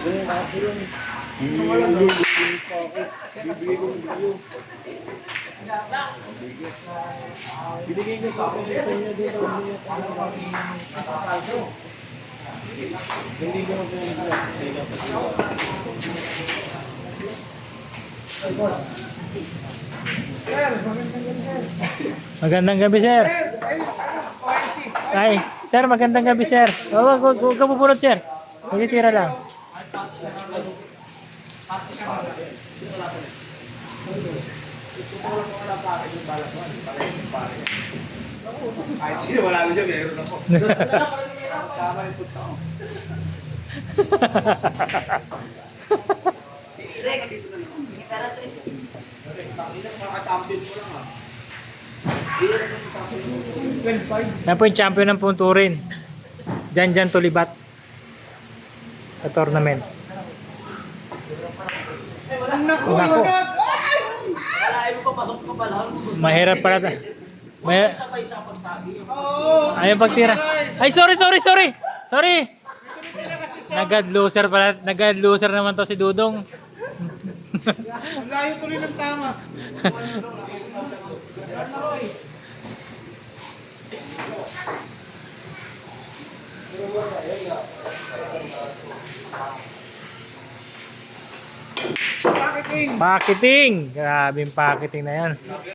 Bibigay ko sa'yo. Binigay ko sa akin dito niya dito. Hindi ko Magandang gabi, sir. Ay, sir, magandang gabi, sir. Huwag ka pupulot, sir. Magtitira lang. kahit sino wala ko dyan, meron ako. Sama yung punta ko. Si Irek, dito na naman. Makaka-champion ko lang ah. Yan po yung champion ng punturin. Diyan tulibat. Sa tournament. Naku. Mahirap pala. Ayaw pagtira. Ay, sorry. Nagad loser pala. Nagad loser naman to si Dudong. Ang layo tuloy ng tama. Pakiting! Pakiting! Grabing pakiting na yan.